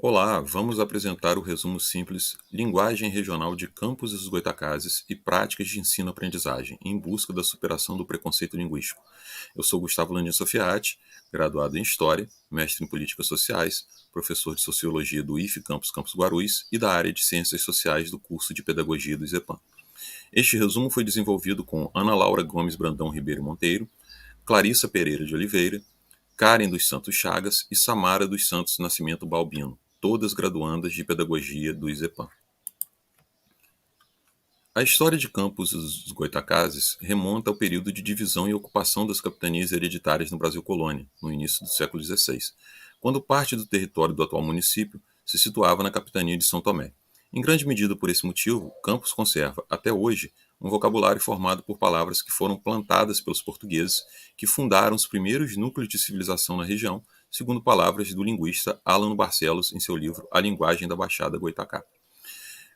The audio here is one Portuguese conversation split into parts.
Olá, vamos apresentar o resumo simples Linguagem Regional de Campos dos Goytacazes e Práticas de Ensino-Aprendizagem, em busca da superação do preconceito linguístico. Eu sou Gustavo Landim Sofiati, graduado em História, mestre em Políticas Sociais, professor de Sociologia do IFE Campus Guarulhos e da área de Ciências Sociais do curso de Pedagogia do ISEPAM. Este resumo foi desenvolvido com Ana Laura Gomes Brandão Ribeiro Monteiro, Clarissa Pereira de Oliveira, Karen dos Santos Chagas e Samara dos Santos Nascimento Balbino, todas graduandas de Pedagogia do ISEPAM. A história de Campos dos Goytacazes remonta ao período de divisão e ocupação das capitanias hereditárias no Brasil Colônia, no início do século XVI, quando parte do território do atual município se situava na capitania de São Tomé. Em grande medida por esse motivo, Campos conserva, até hoje, um vocabulário formado por palavras que foram plantadas pelos portugueses, que fundaram os primeiros núcleos de civilização na região, segundo palavras do linguista Alano Barcelos em seu livro A Linguagem da Baixada Goytacá.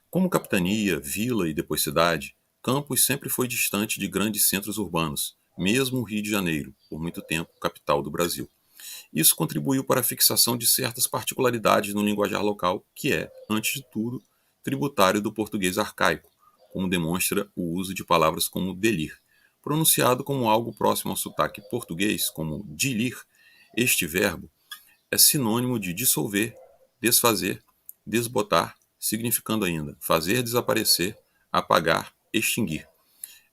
Como capitania, vila e depois cidade, Campos sempre foi distante de grandes centros urbanos, mesmo o Rio de Janeiro, por muito tempo capital do Brasil. Isso contribuiu para a fixação de certas particularidades no linguajar local, que é, antes de tudo, tributário do português arcaico, como demonstra o uso de palavras como delir. Pronunciado como algo próximo ao sotaque português, como dilir, este verbo é sinônimo de dissolver, desfazer, desbotar, significando ainda fazer desaparecer, apagar, extinguir.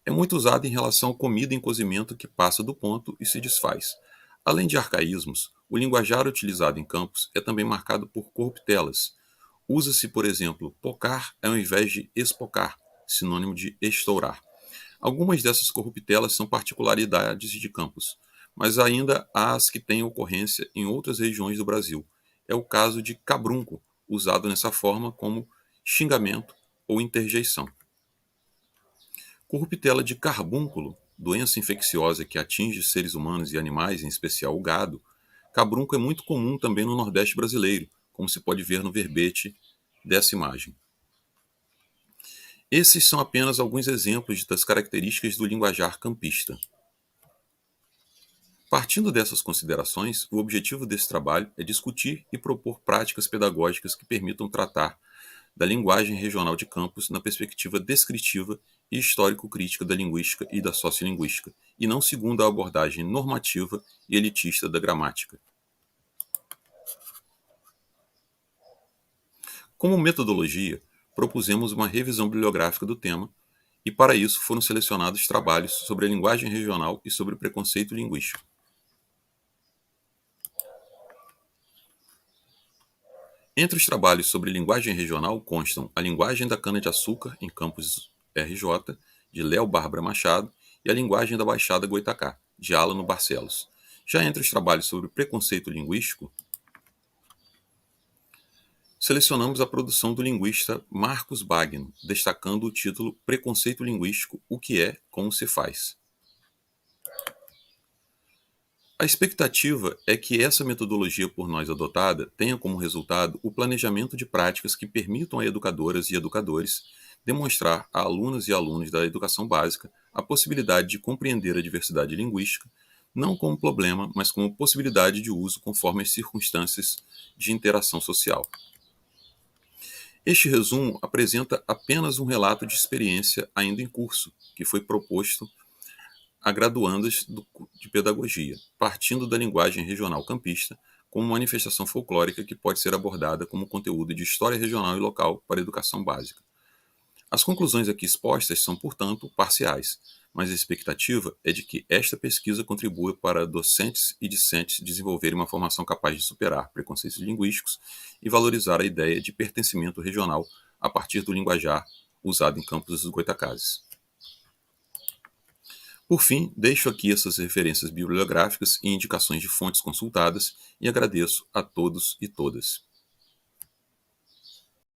É muito usado em relação à comida em cozimento que passa do ponto e se desfaz. Além de arcaísmos, o linguajar utilizado em Campos é também marcado por corruptelas. Usa-se, por exemplo, pocar ao invés de espocar, sinônimo de estourar. Algumas dessas corruptelas são particularidades de Campos, mas ainda há as que têm ocorrência em outras regiões do Brasil. É o caso de cabrunco, usado nessa forma como xingamento ou interjeição. Corruptela de carbúnculo, doença infecciosa que atinge seres humanos e animais, em especial o gado. Cabrunco é muito comum também no Nordeste brasileiro, como se pode ver no verbete dessa imagem. Esses são apenas alguns exemplos das características do linguajar campista. Partindo dessas considerações, o objetivo desse trabalho é discutir e propor práticas pedagógicas que permitam tratar da linguagem regional de Campos na perspectiva descritiva e histórico-crítica da linguística e da sociolinguística, e não segundo a abordagem normativa e elitista da gramática. Como metodologia, propusemos uma revisão bibliográfica do tema, e para isso foram selecionados trabalhos sobre a linguagem regional e sobre o preconceito linguístico. Entre os trabalhos sobre linguagem regional constam A Linguagem da Cana-de-Açúcar em Campos RJ, de Léo Bárbara Machado, e A Linguagem da Baixada Goytacá, de Alano Barcelos. Já entre os trabalhos sobre preconceito linguístico, selecionamos a produção do linguista Marcos Bagno, destacando o título Preconceito Linguístico, o que é, como se faz. A expectativa é que essa metodologia por nós adotada tenha como resultado o planejamento de práticas que permitam a educadoras e educadores demonstrar a alunas e alunos da educação básica a possibilidade de compreender a diversidade linguística, não como problema, mas como possibilidade de uso conforme as circunstâncias de interação social. Este resumo apresenta apenas um relato de experiência ainda em curso, que foi proposto a graduandas de pedagogia, partindo da linguagem regional campista como manifestação folclórica que pode ser abordada como conteúdo de história regional e local para a educação básica. As conclusões aqui expostas são, portanto, parciais, mas a expectativa é de que esta pesquisa contribua para docentes e discentes desenvolverem uma formação capaz de superar preconceitos linguísticos e valorizar a ideia de pertencimento regional a partir do linguajar usado em Campos dos Goytacazes. Por fim, deixo aqui essas referências bibliográficas e indicações de fontes consultadas e agradeço a todos e todas.